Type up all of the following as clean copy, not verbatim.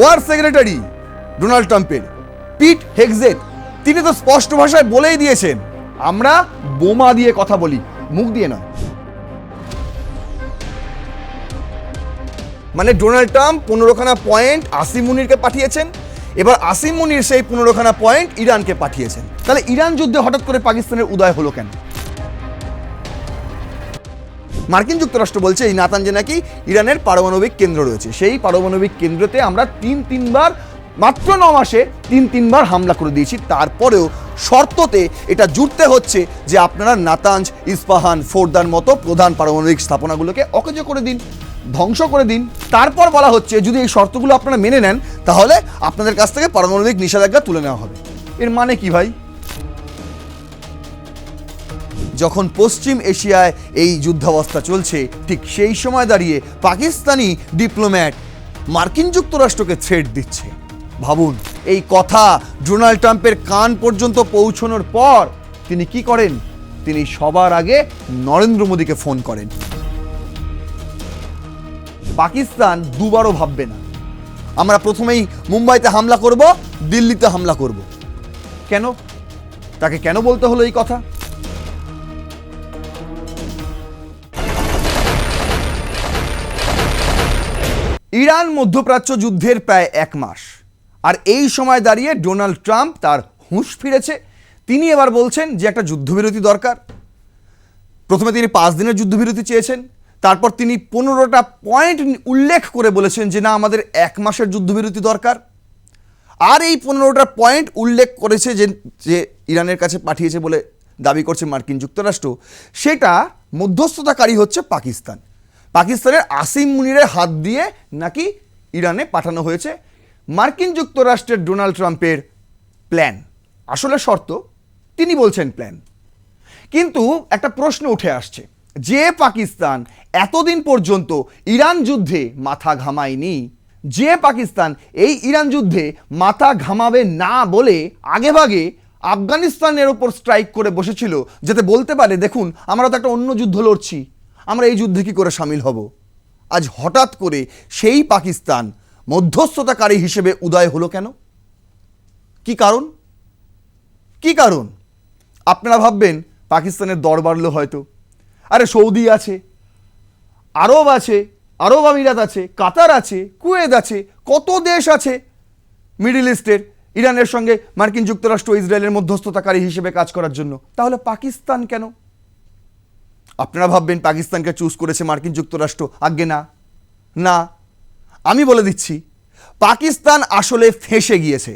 War secretary Donald ট্রাম্পের পিট হেগজেট, তিনি তো স্পষ্ট ভাষায় বলেই দিয়েছেন, আমরা বোমা দিয়ে কথা বলি, মুখ দিয়ে নয়। মানে ডোনাল্ড ট্রাম্প 15খানা পয়েন্ট আসিম মুনিরকে পাঠিয়েছেন, এবার আসিম মুনির সেই 15খানা পয়েন্ট ইরানকে পাঠিয়েছেন। তাহলে ইরান যুদ্ধে হঠাৎ করে পাকিস্তানের উদয় হলো কেন? মার্কিন যুক্তরাষ্ট্র বলছে এই নাতানজে নাকি ইরানের পারমাণবিক কেন্দ্র রয়েছে, সেই পারমাণবিক কেন্দ্রতে আমরা তিনবার মাত্র 9 মাসে তিনবার হামলা করে দিয়েছি, তারপরেও শর্ততে এটা জুড়তে হচ্ছে যে আপনারা নাতাঞ্জ, ইস্পাহান, ফোর্দার মতো প্রধান পারমাণবিক স্থাপনাগুলোকে অকেজো করে দিন, ধ্বংস করে দিন। তারপর বলা হচ্ছে যদি এই শর্তগুলো আপনারা মেনে নেন তাহলে আপনাদের কাছ থেকে পারমাণবিক নিষেধাজ্ঞা তুলে নেওয়া হবে। এর মানে কি ভাই? যখন পশ্চিম এশিয়ায় এই যুদ্ধাবস্থা চলছে, ঠিক সেই সময় দাঁড়িয়ে পাকিস্তানি ডিপ্লোম্যাট মার্কিন যুক্তরাষ্ট্রকে থ্রেট দিচ্ছে। ভাবুন, এই কথা ডোনাল্ড ট্রাম্পের কান পর্যন্ত পৌঁছানোর পর তিনি কি করেন? তিনি সবার আগে নরেন্দ্র মোদীকে ফোন করেন। পাকিস্তান দুবারও ভাববে না আমরা প্রথমেই মুম্বাইতে হামলা করব, দিল্লিতে হামলা করব। কেন? তাকে কেন বলতে হলো এই কথা? ইরান মধ্যপ্রাচ্য যুদ্ধের প্রায় 1 মাস, আর এই সময় দাঁড়িয়ে ডোনাল্ড ট্রাম্প তার হুঁশ ফিরেছে। তিনি এবার বলছেন যে একটা যুদ্ধবিরতি দরকার। প্রথমে তিনি 5 দিনের যুদ্ধবিরতি চেয়েছেন, তারপর তিনি 15টা পয়েন্ট উল্লেখ করে বলেছেন যে না, আমাদের 1 মাসের যুদ্ধবিরতি দরকার। আর এই 15টা পয়েন্ট উল্লেখ করেছে যে ইরানের কাছে পাঠিয়েছে বলে দাবি করছে মার্কিন যুক্তরাষ্ট্র, সেটা মধ্যস্থতাকারী হচ্ছে পাকিস্তান। পাকিস্তানের আসিম মুনিরের হাত দিয়ে নাকি ইরানে পাঠানো হয়েছে মার্কিন যুক্তরাষ্ট্রের ডোনাল্ড ট্রাম্পের প্ল্যান। আসলে শর্ত, তিনি বলছেন প্ল্যান। কিন্তু একটা প্রশ্ন উঠে আসছে, যে পাকিস্তান এতদিন পর্যন্ত ইরান যুদ্ধে মাথা ঘামায়নি, যে পাকিস্তান এই ইরান যুদ্ধে মাথা ঘামাবে না বলে আগেভাগে আফগানিস্তানের ওপর স্ট্রাইক করে বসেছিল, যাতে বলতে পারে দেখুন আমরা তো একটা অন্য যুদ্ধ লড়ছি, আমরা এই যুদ্ধে কি করে সামিল হব, আজ হঠাৎ করে সেই পাকিস্তান মধ্যস্থতাকারী হিসেবে উদয় হলো কেন? কি কারণ? কি কারণ? আপনারা ভাববেন পাকিস্তানের দর বাড়লো হয়তো। আরে সৌদি আছে, আরব আছে, আরব আমিরাত আছে, কাতার আছে, কুয়েত আছে, কত দেশ আছে মিডল ইস্টের ইরানের সঙ্গে মার্কিন যুক্তরাষ্ট্র ইসরায়েলের মধ্যস্থতাকারী হিসেবে কাজ করার জন্য। তাহলে পাকিস্তান কেন? আপনারা ভাববেন পাকিস্তানকে চুজ করেছে মার্কিন যুক্তরাষ্ট্র। আজ্ঞে না, না, আমি বলে দিচ্ছি পাকিস্তান আসলে ফেঁসে গিয়েছে।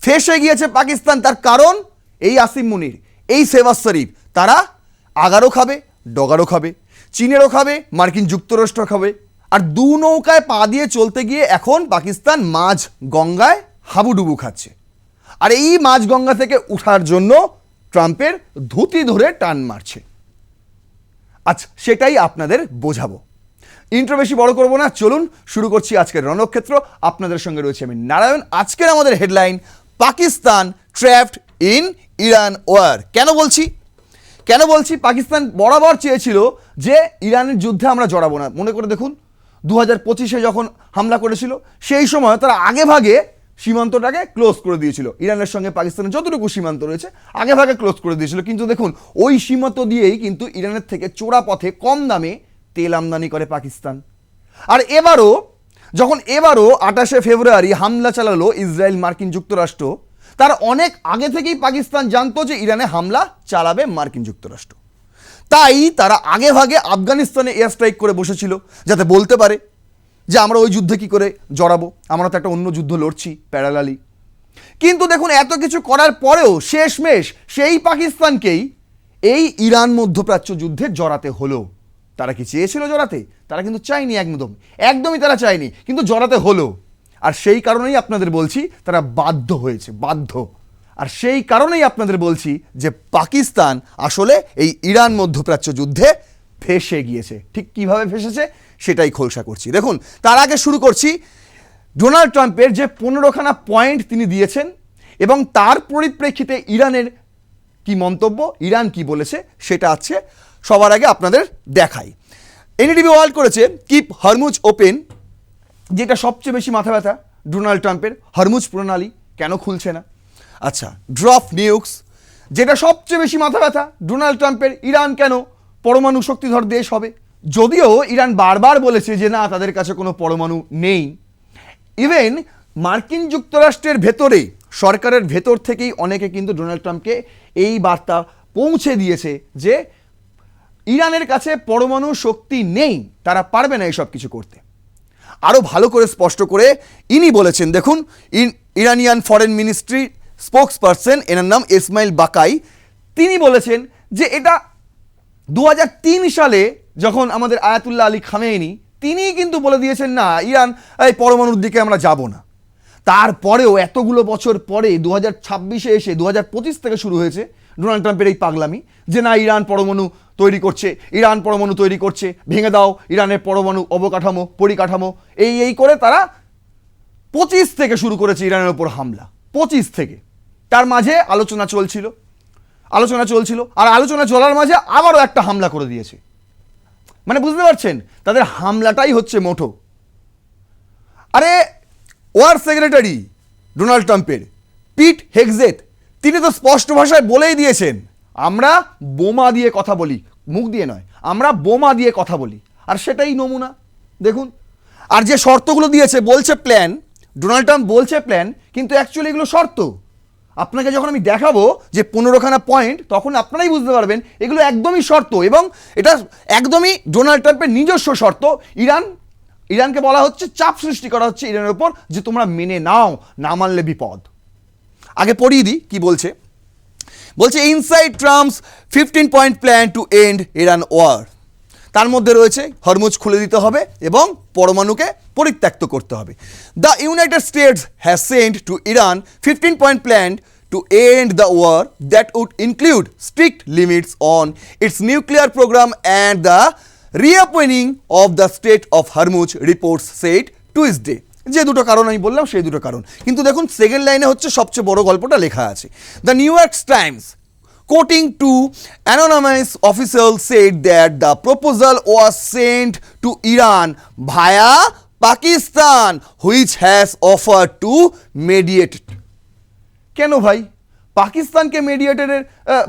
ফেঁসে গিয়েছে পাকিস্তান। তার কারণ এই আসিম মুনির, এই শেহবাজ শরীফ, তারা আগারও খাবে, ডগারও খাবে, চীনেরও খাবে, মার্কিন যুক্তরাষ্ট্র খাবে। আর দু নৌকায় পা দিয়ে চলতে গিয়ে এখন পাকিস্তান মাঝ গঙ্গায় হাবুডুবু খাচ্ছে। আর এই মাঝ গঙ্গা থেকে ওঠার জন্য ট্রাম্পের ধুতি ধরে টান মারছে। আচ্ছা, সেটাই আপনাদের বোঝাবো। ইন্ট্রো বেশি বড় করবো না, চলুন শুরু করছি আজকের রণক্ষেত্র। আপনাদের সঙ্গে রয়েছে আমি নারায়ণ। আজকের আমাদের headline, Pakistan trapped in Iran war. কেন বলছি পাকিস্তান বরাবর চেয়েছিল যে ইরানের যুদ্ধে আমরা জড়াবো না। মনে করে দেখুন 2025-এ যখন হামলা করেছিল, সেই সময় তারা আগে ভাগে সীমান্তটাকে ক্লোজ করে দিয়েছিল। ইরানের সঙ্গে পাকিস্তানের যতটুকু সীমান্ত রয়েছে আগে ভাগে ক্লোজ করে দিয়েছিল। কিন্তু দেখুন ওই সীমান্ত দিয়েই কিন্তু ইরানের থেকে চোরা পথে কম দামে তেল আমদানি করে পাকিস্তান। আর এবারও 28শে ফেব্রুয়ারি হামলা চালালো ইসরায়েল মার্কিন যুক্তরাষ্ট্র, তার অনেক আগে থেকেই পাকিস্তান জানতো যে ইরানে হামলা চালাবে মার্কিন যুক্তরাষ্ট্র। তাই তারা আগে ভাগে আফগানিস্তানে এয়ার স্ট্রাইক করে বসেছিল, যাতে বলতে পারে যে আমরা ওই যুদ্ধে কি করে জড়াবো, আমরা তো একটা অন্য যুদ্ধ লড়ছি প্যারালালি। কিন্তু দেখুন এত কিছু করার পরেও শেষমেশ সেই পাকিস্তানকেই এই ইরান মধ্যপ্রাচ্য যুদ্ধে জড়াতে হলো। তারা কি চেয়েছিল জড়াতে? তারা কিন্তু চায়নি, একদমই তারা চায়নি, কিন্তু জড়াতে হলো। আর সেই কারণেই আপনাদের বলছি তারা বাধ্য হয়েছে, বাধ্য। আর সেই কারণেই আপনাদের বলছি যে পাকিস্তান আসলে এই ইরান মধ্যপ্রাচ্য যুদ্ধে ফেঁসে গিয়েছে। ঠিক কিভাবে ফেঁসেছে সেটাই খোলসা করছি। দেখুন তার আগে শুরু করছি ডোনাল্ড ট্রাম্পের যে 15খানা পয়েন্ট তিনি দিয়েছেন এবং তার পরিপ্রেক্ষিতে ইরানের কি মন্তব্য, ইরান কি বলেছে, সেটা আছে সবার আগে আপনাদের দেখাই। এনডিটিভি ওয়ার্ল্ড করেছে কিপ হরমুজ ওপেন যেটা সবচেয়ে বেশি মাথা ব্যথা ডোনাল্ড ট্রাম্পের, হরমুজ প্রণালী কেন খুলছে না। আচ্ছা, ড্রপ নিউক্স, যেটা সবচেয়ে বেশি মাথা ব্যথা ডোনাল্ড ট্রাম্পের, ইরান কেন পরমাণু শক্তিধর দেশ হবে। যদিও ইরান বারবার বলেছে যে না, তাদের কাছে কোনো পরমাণু নেই। ইভেন মার্কিন যুক্তরাষ্ট্রের ভেতরে, সরকারের ভেতর থেকেই অনেকে কিন্তু ডোনাল্ড ট্রাম্পকে এই বার্তা পৌঁছে দিয়েছে যে ইরানের কাছে পরমাণু শক্তি নেই, তারা পারবে না এইসব কিছু করতে। আরও ভালো করে স্পষ্ট করে ইনি বলেছেন, দেখুন, Iranian foreign ministry spokes person, এনার নাম ইসমাইল বাকাই, তিনি বলেছেন যে এটা 2003 সালে যখন আমাদের আয়াতুল্লাহ আলী খামেনি, তিনিই কিন্তু বলে দিয়েছেন না ইরান এই পরমাণুর দিকে আমরা যাব না। তারপরেও এতগুলো বছর পরে 2026-এ এসে 2025 থেকে শুরু হয়েছে ডোনাল্ড ট্রাম্পের এই পাগলামি যে না ইরান পরমাণু তৈরি করছে, ইরান পরমাণু তৈরি করছে, ভেঙে দাও ইরানের পরমাণু অবকাঠামো পরিকাঠামো, এই করে তারা 25 থেকে শুরু করেছে ইরানের ওপর হামলা, 25 থেকে। তার মাঝে আলোচনা চলছিল, আর আলোচনা চলার মাঝে আবারও একটা হামলা করে দিয়েছে। মানে বুঝতে পারছেন, তাদের হামলাটাই হচ্ছে মোটো। আরে ওয়ার সেক্রেটারি ডোনাল্ড ট্রাম্পের পিট হেগজেথ, তিনি তো স্পষ্ট ভাষায় বলেই দিয়েছেন আমরা বোমা দিয়ে কথা বলি, মুখ দিয়ে নয়, আমরা বোমা দিয়ে কথা বলি। আর সেটাই নমুনা দেখুন। আর যে শর্তগুলো দিয়েছে, বলছে প্ল্যান, ডোনাল্ড ট্রাম্প বলছে প্ল্যান, কিন্তু অ্যাকচুয়ালি এগুলো শর্ত। আপনাকে যখন আমি দেখাবো যে 15খানা পয়েন্ট, তখন আপনারাই বুঝতে পারবেন এগুলো একদমই শর্ত, এবং এটা একদমই ডোনাল্ড ট্রাম্পের নিজস্ব শর্ত। ইরানকে বলা হচ্ছে, চাপ সৃষ্টি করা হচ্ছে ইরানের উপর যে তোমরা মেনে নাও, না মানলে বিপদ। আগে পড়িয়ে দিই কি বলছে। বলছে inside Trump's 15 point plan to end Iran war. তার মধ্যে রয়েছে হরমুজ খুলে দিতে হবে এবং পরমাণুকে পরিত্যক্ত করতে হবে। The United states has sent to Iran 15 point plan to end the war that would include strict limits on its nuclear program and the reopening of the Strait of Hormuz, reports said Tuesday. যে দুটো কারণ আমি বললাম সেই দুটো কারণ, কিন্তু দেখুন সেকেন্ড লাইনে হচ্ছে সবচেয়ে বড় গল্পটা লেখা আছে। The new York Times quoting two anonymous officials said that the proposal was sent to Iran via Pakistan, which has offered to mediate. কেন ভাই পাকিস্তানকে মিডিয়েটরের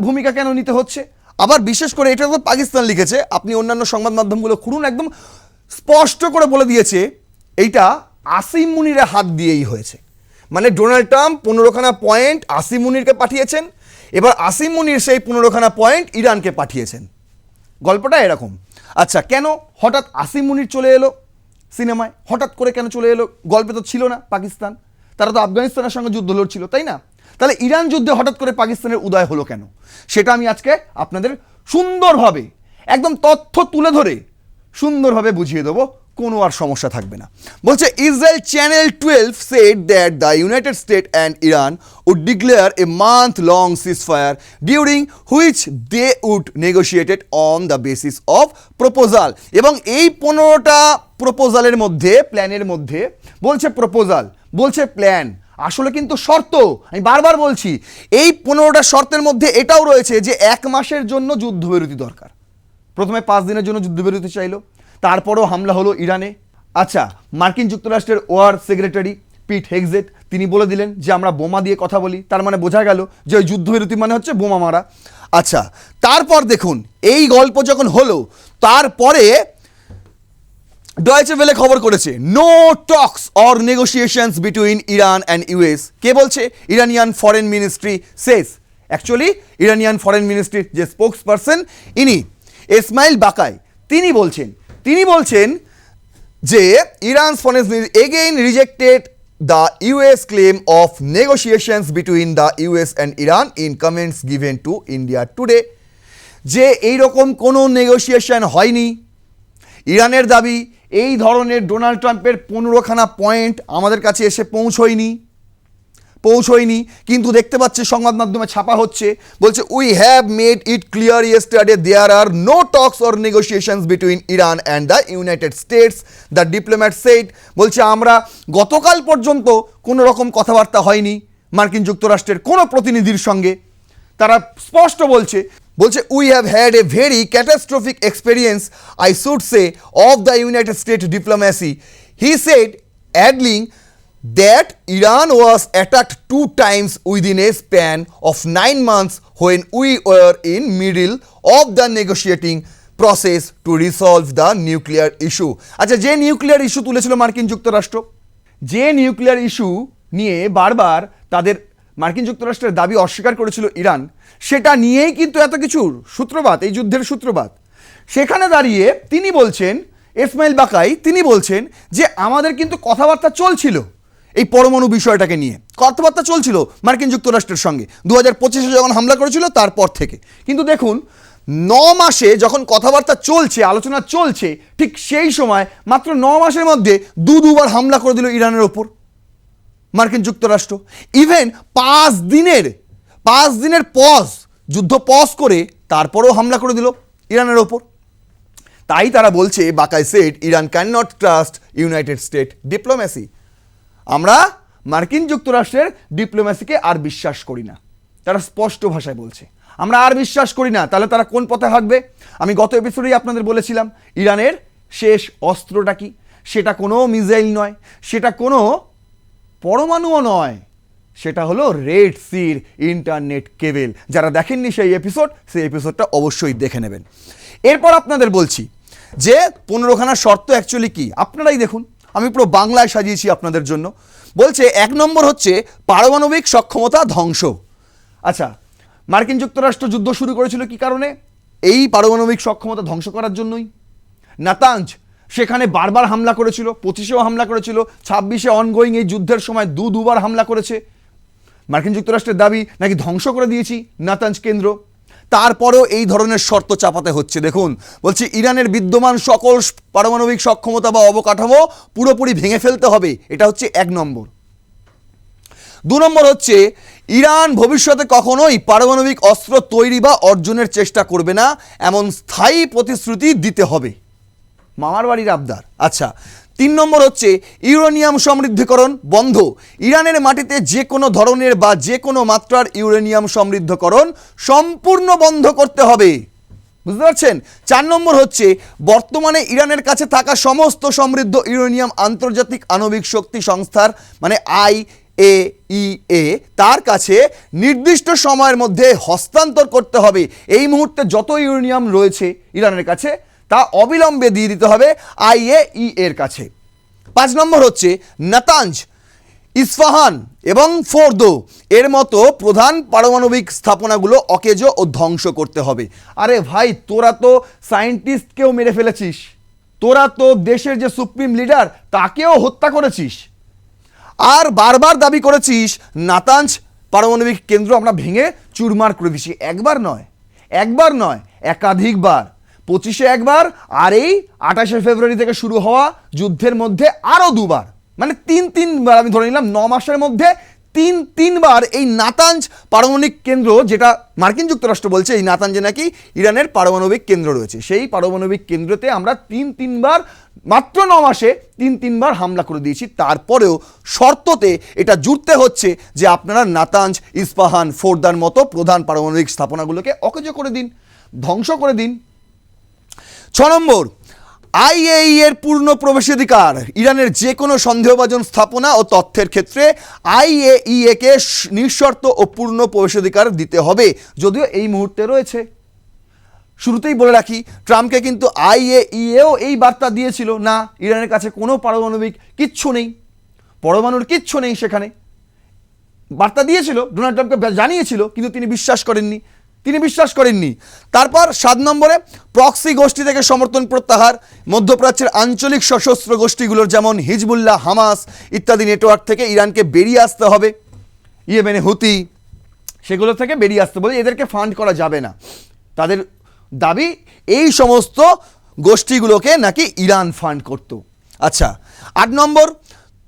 ভূমিকা কেন নিতে হচ্ছে? আবার বিশেষ করে এটা তো পাকিস্তান লিখেছে, আপনি অন্যান্য সংবাদ মাধ্যমগুলো খুলুন, একদম স্পষ্ট করে বলে দিয়েছে এইটা আসিম মুনিরের হাত দিয়েই হয়েছে। মানে ডোনাল্ড ট্রাম্প 15খানা পয়েন্ট আসিম মুনিরকে পাঠিয়েছেন, এবার আসিম মুনির সেই 15খানা পয়েন্ট ইরানকে পাঠিয়েছেন। গল্পটা এরকম। আচ্ছা, কেন হঠাৎ আসিম মুনির চলে এলো সিনেমায়? হঠাৎ করে কেন চলে এলো? গল্পে তো ছিল না পাকিস্তান, তারা তো আফগানিস্তানের সঙ্গে যুদ্ধ লড়ছিল, তাই না? তাহলে ইরান যুদ্ধে হঠাৎ করে পাকিস্তানের উদয় হলো কেন? সেটা আমি আজকে আপনাদের সুন্দরভাবে একদম তথ্য তুলে ধরে সুন্দরভাবে বুঝিয়ে দেবো, কোনো আর সমস্যা থাকবে না। বলছে Israel channel 12 said that the United States and Iran would declare a month-long ceasefire during which they would negotiate it on the basis of proposal. এবং এই 15টা প্রপোজালের মধ্যে, প্ল্যানের মধ্যে, বলছে প্রপোজাল, বলছে প্ল্যান, আসলে কিন্তু শর্ত। আমি বারবার বলছি এই 15টা শর্তের মধ্যে এটাও রয়েছে যে 1 মাসের জন্য যুদ্ধবিরতি দরকার। প্রথমে 5 দিনের জন্য যুদ্ধবিরতি চাইলো, তারপরও হামলা হলো ইরানে। আচ্ছা, মার্কিন যুক্তরাষ্ট্রের ওয়ার সেক্রেটারি পিট হেগজেথ তিনি বলে দিলেন যে আমরা বোমা দিয়ে কথা বলি, তার মানে বোঝা গেল যে ওই যুদ্ধবিরতি মানে হচ্ছে বোমা মারা। আচ্ছা, তারপর দেখুন এই গল্প যখন হলো, তারপরে ডয়েচে ভেলে খবর করেছে no talks or negotiations between Iran and US. কে বলছে? Iranian foreign ministry says. Actually Iranian foreign মিনিস্ট্রির যে স্পোক্স পারসন ইনি ইসমাইল বাকাই, তিনি বলছেন যে Iran foreign ministry again rejected the US claim of negotiations between the US and Iran in comments given to India Today. যে এইরকম কোনো negotiation হয়নি। ইরানের দাবি এই ধরনের ডোনাল্ড ট্রাম্পের 15খানা পয়েন্ট আমাদের কাছে এসে পৌঁছয়নি, কিন্তু দেখতে পাচ্ছে সংবাদ মাধ্যমে ছাপা হচ্ছে, বলছে we have made it clear yesterday there are no talks or negotiations between Iran and the United States, the diplomat said. বলছে আমরা গতকাল পর্যন্ত কোনো রকম কথাবার্তা হয়নি মার্কিন যুক্তরাষ্ট্রের কোনো প্রতিনিধির সঙ্গে। তারা স্পষ্ট বলছে we have had a very catastrophic experience I should say of the United State diplomacy, he said adding that Iran was attacked 2 times within a span of 9 months when we were in middle of the negotiating process to resolve the nuclear issue. আচ্ছা, যে nuclear issue তুলেছিল মার্কিন যুক্তরাষ্ট্র, যে nuclear issue নিয়ে বারবার তাদের মার্কিন যুক্তরাষ্ট্রের দাবি অস্বীকার করেছিল ইরান, সেটা নিয়েই কিন্তু এত কিছুর সূত্রপাত, এই যুদ্ধের সূত্রপাত। সেখানে দাঁড়িয়ে তিনি বলছেন, ইসমাইল বাকাই তিনি বলছেন যে আমাদের কিন্তু কথাবার্তা চলছিল এই পরমাণু বিষয়টাকে নিয়ে, কথাবার্তা চলছিল মার্কিন যুক্তরাষ্ট্রের সঙ্গে 2025-এ যখন হামলা করেছিল তারপর থেকে। কিন্তু দেখুন 9 মাসে যখন কথাবার্তা চলছে, আলোচনা চলছে, ঠিক সেই সময় মাত্র 9 মাসের মধ্যে দুবার হামলা করে দিল ইরানের ওপর মার্কিন যুক্তরাষ্ট্র। ইভেন 5 দিনের পজ, যুদ্ধ পজ করে তারপরেও হামলা করে দিল ইরানের ওপর। তাই তারা বলছে, Baghaei said Iran can not trust United State diplomacy. আমরা মার্কিন যুক্তরাষ্ট্রের ডিপ্লোম্যাসিকে আর বিশ্বাস করি না। তারা স্পষ্ট ভাষায় বলছে আমরা আর বিশ্বাস করি না। তাহলে তারা কোন পথে হাঁটবে? আমি গত এপিসোডেই আপনাদের বলেছিলাম ইরানের শেষ অস্ত্রটা কি, সেটা কোনো মিসাইল নয়, সেটা কোনো পরমাণুও নয়, সেটা হলো রেড সির ইন্টারনেট কেবল। যারা দেখেননি সেই এপিসোডটা অবশ্যই দেখে নেবেন। এরপর আপনাদের বলছি যে 15খানা শর্ত অ্যাকচুয়ালি কি, আপনারাই দেখুন, আমি পুরো বাংলায় সাজিয়েছি আপনাদের জন্য। বলছে 1 নম্বর হচ্ছে পারমাণবিক সক্ষমতা ধ্বংস। আচ্ছা, মার্কিন যুক্তরাষ্ট্র যুদ্ধ শুরু করেছিল কি কারণে? এই পারমাণবিক সক্ষমতা ধ্বংস করার জন্যই। নাতাঞ্জ সেখানে বারবার হামলা করেছিল, 25-এও হামলা করেছিল, 26-এ অনগোয়িং এই যুদ্ধের সময় দুবার হামলা করেছে। মার্কিন যুক্তরাষ্ট্রের দাবি নাকি ধ্বংস করে দিয়েছি নাতাঞ্জ কেন্দ্র। তারপরেও এই ধরনের শর্ত চাপাতে হচ্ছে। দেখুন, বলছে ইরানের বিদ্যমান সকল পারমাণবিক সক্ষমতা বা অবকাঠামো পুরোপুরি ভেঙে ফেলতে হবে। এটা হচ্ছে 1 নম্বর। 2 নম্বর হচ্ছে ইরান ভবিষ্যতে কখনোই পারমাণবিক অস্ত্র তৈরি বা অর্জনের চেষ্টা করবে না, এমন স্থায়ী প্রতিশ্রুতি দিতে হবে। মামার বাড়ির আবদার। আচ্ছা, 3 নম্বর হচ্ছে ইউরেনিয়াম সমৃদ্ধকরণ বন্ধ। ইরানের মাটিতে যে কোনো ধরনের বা যে কোনো মাত্রার ইউরেনিয়াম সমৃদ্ধকরণ সম্পূর্ণ বন্ধ করতে হবে। বুঝতে পারছেন? 4 নম্বর হচ্ছে বর্তমানে ইরানের কাছে থাকা সমস্ত সমৃদ্ধ ইউরেনিয়াম আন্তর্জাতিক আণবিক শক্তি সংস্থার মানে IAEA তার কাছে নির্দিষ্ট সময়ের মধ্যে হস্তান্তর করতে হবে। এই মুহূর্তে যত ইউরেনিয়াম রয়েছে ইরানের কাছে তা অবিলম্বে দিয়ে দিতে হবে IAEA এর কাছে। 5 নম্বর হচ্ছে নাতাঞ্জ, ইস্পাহান এবং ফোর্দো এর মতো প্রধান পারমাণবিক স্থাপনাগুলো অকেজ ও ধ্বংস করতে হবে। আরে ভাই, তোরা তো সায়েন্টিস্টকেও মেরে ফেলেছিস, তোরা তো দেশের যে সুপ্রিম লিডার তাকেও হত্যা করেছিস, আর বারবার দাবি করেছিস নাতাঞ্জ পারমাণবিক কেন্দ্র আমরা ভেঙে চুরমার করে দিছি। একবার নয়, একাধিকবার। 25-এ একবার, আর এই 28শে ফেব্রুয়ারি থেকে শুরু হওয়া যুদ্ধের মধ্যে আরও 2বার, মানে 3বার আমি ধরে নিলাম 9 মাসের মধ্যে 3বার এই নাতাঞ্জ পারমাণবিক কেন্দ্র, যেটা মার্কিন যুক্তরাষ্ট্র বলছে এই নাতাঞ্জে নাকি ইরানের পারমাণবিক কেন্দ্র রয়েছে, সেই পারমাণবিক কেন্দ্রতে আমরা 3বার মাত্র 9 মাসে 3বার হামলা করে দিয়েছি। তারপরেও শর্ততে এটা জুড়তে হচ্ছে যে আপনারা নাতাঞ্জ, ইস্পাহান, ফোর্দার মতো প্রধান পারমাণবিক স্থাপনাগুলোকে অকেজ করে দিন, ধ্বংস করে দিন। 6 নম্বর IAEA এর পূর্ণ প্রবেশাধিকার। ইরানের যে কোনো সন্দেহভাজন স্থাপনা ও তথ্যের ক্ষেত্রে IAEA কে নিঃশর্ত ও পূর্ণ প্রবেশাধিকার দিতে হবে, যদিও এই মুহূর্তে রয়েছে। শুরুতেই বলে রাখি, ট্রাম্পকে কিন্তু IAEAও এই বার্তা দিয়েছিল, না ইরানের কাছে কোনো পারমাণবিক কিচ্ছু নেই, পরমাণুর কিচ্ছু নেই, সেখানে বার্তা দিয়েছিল, ডোনাল্ড ট্রাম্পকে জানিয়েছিল, কিন্তু তিনি বিশ্বাস করেননি। তারপর 7 নম্বরে প্রক্সি গোষ্ঠী থেকে সমর্থন প্রত্যাহার। মধ্যপ্রাচ্যের আঞ্চলিক সশস্ত্র গোষ্ঠীগুলোর যেমন হিজবুল্লাহ, হামাস ইত্যাদি নেটওয়ার্ক থেকে ইরানকে বেরিয়ে আসতে হবে। ইয়েমেনে হুতি, সেগুলো থেকে বেরিয়ে আসতে বলে, এদেরকে ফান্ড করা যাবে না। তাদের দাবি এই সমস্ত গোষ্ঠীগুলোকে নাকি ইরান ফান্ড করত। আচ্ছা, 8 নম্বর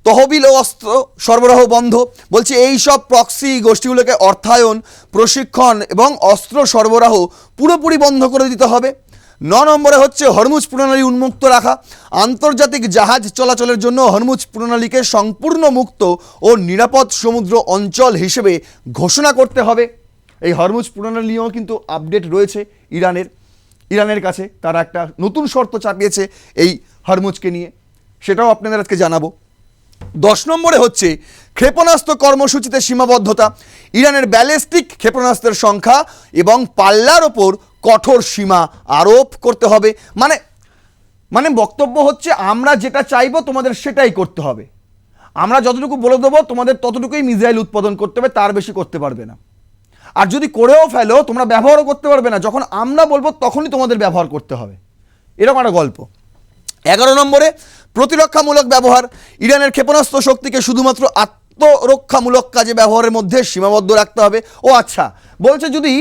তহবিল ও অস্ত্র সরবরাহ বন্ধ। বলছে এই সব প্রক্সি গোষ্ঠীগুলোকে অর্থায়ন, প্রশিক্ষণ এবং অস্ত্র সরবরাহ পুরোপুরি বন্ধ করে দিতে হবে। 9 নম্বরে হচ্ছে হরমুজ প্রণালী উন্মুক্ত রাখা। আন্তর্জাতিক জাহাজ চলাচলের জন্য হরমুজ প্রণালীকে সম্পূর্ণ মুক্ত ও নিরাপদ সমুদ্র অঞ্চল হিসেবে ঘোষণা করতে হবে। এই হরমুজ প্রণালীও কিন্তু আপডেট রয়েছে ইরানের কাছে। তারা একটা নতুন শর্ত চাপিয়েছে এই হরমুজকে নিয়ে, সেটাও আপনাদের আজকে জানাবো। 10 নম্বরে হচ্ছে ক্ষেপণাস্ত্র কর্মসূচিতে সীমাবদ্ধতা, ইরানের ব্যালিস্টিক ক্ষেপণাস্ত্রের সংখ্যা এবং পাল্লার ওপর কঠোর সীমা আরোপ করতে হবে। মানে বক্তব্য হচ্ছে আমরা যেটা চাইবো তোমাদের সেটাই করতে হবে, আমরা যতটুকু বলে দেবো তোমাদের ততটুকুই মিসাইল উৎপাদন করতে হবে, তার বেশি করতে পারবে না। আর যদি করেও ফেলো তোমরা ব্যবহারও করতে পারবে না, যখন আমরা বলবো তখনই তোমাদের ব্যবহার করতে হবে, এরকম একটা গল্প। 11 নম্বরে প্রতিরক্ষামূলক ব্যবহার, ইরানের ক্ষেপণাস্ত্র শক্তিকে শুধুমাত্র আত্মরক্ষামূলক কাজে ব্যবহারের মধ্যে সীমাবদ্ধ রাখতে হবে। ও আচ্ছা, বলছে যদি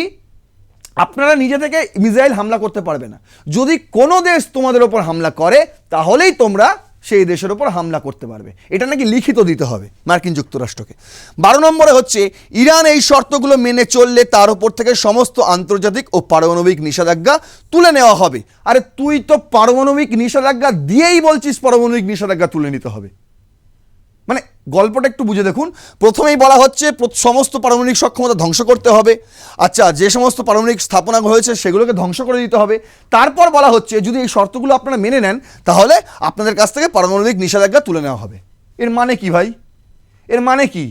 আপনারা নিজে থেকে মিসাইল হামলা করতে পারবে না, যদি কোনো দেশ তোমাদের ওপর হামলা করে তাহলেই তোমরা সেই দেশের ওপর হামলা করতে পারবে, এটা নাকি লিখিত দিতে হবে মার্কিন যুক্তরাষ্ট্রকে। 12 নম্বরে হচ্ছে ইরান এই শর্তগুলো মেনে চললে তার উপর থেকে সমস্ত আন্তর্জাতিক ও পারমাণবিক নিষেধাজ্ঞা তুলে নেওয়া হবে। আরে তুই তো পারমাণবিক নিষেধাজ্ঞা দিয়েই বলছিস পারমাণবিক নিষেধাজ্ঞা তুলে নিতে হবে, মানে গল্পটা একটু বুঝে দেখুন। প্রথমেই বলা হচ্ছে সমস্ত পারমাণবিক সক্ষমতা ধ্বংস করতে হবে, আচ্ছা যে সমস্ত পারমাণবিক স্থাপনা হয়েছে সেগুলোকে ধ্বংস করে দিতে হবে। তারপর বলা হচ্ছে যদি এই শর্তগুলো আপনারা মেনে নেন তাহলে আপনাদের কাছ থেকে পারমাণবিক নিষেধাজ্ঞা তুলে নেওয়া হবে। এর মানে কি ভাই, এর মানে কি?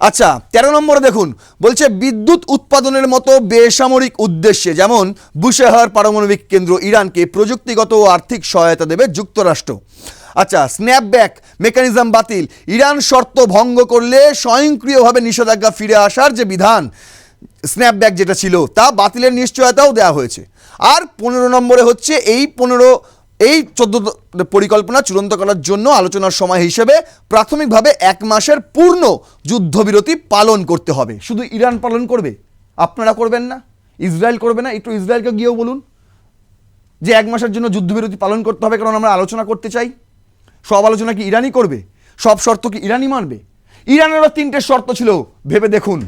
আচ্ছা 13 নম্বরে দেখুন, বলছে বিদ্যুৎ উৎপাদনের মতো বেসামরিক উদ্দেশ্যে যেমন বুশেহর পারমাণবিক কেন্দ্র ইরানকে প্রযুক্তিগত ও আর্থিক সহায়তা দেবে যুক্তরাষ্ট্র। আচ্ছা স্ন্যাপব্যাক মেকানিজম বাতিল, ইরান শর্ত ভঙ্গ করলে স্বয়ংক্রিয়ভাবে নিষেধাজ্ঞা ফিরে আসার যে বিধান স্ন্যাপব্যাক যেটা ছিল তা বাতিলের নিশ্চয়তাও দেওয়া হয়েছে। আর 15 নম্বরে হচ্ছে এই 14 পরিকল্পনা চূড়ান্ত করার জন্য আলোচনার সময় হিসেবে প্রাথমিকভাবে 1 মাসের পূর্ণ যুদ্ধবিরতি পালন করতে হবে। শুধু ইরান পালন করবে, আপনারা করবেন না, ইসরায়েল করবে না? একটু ইসরায়েলকে গিয়েও বলুন যে 1 মাসের জন্য যুদ্ধবিরতি পালন করতে হবে, কারণ আমরা আলোচনা করতে চাই। সব আলোচনা কি ইরানই করবে? সব শর্ত কি ইরানই মানবে? ইরানেরও 3টে শর্ত ছিল, ভেবে দেখুন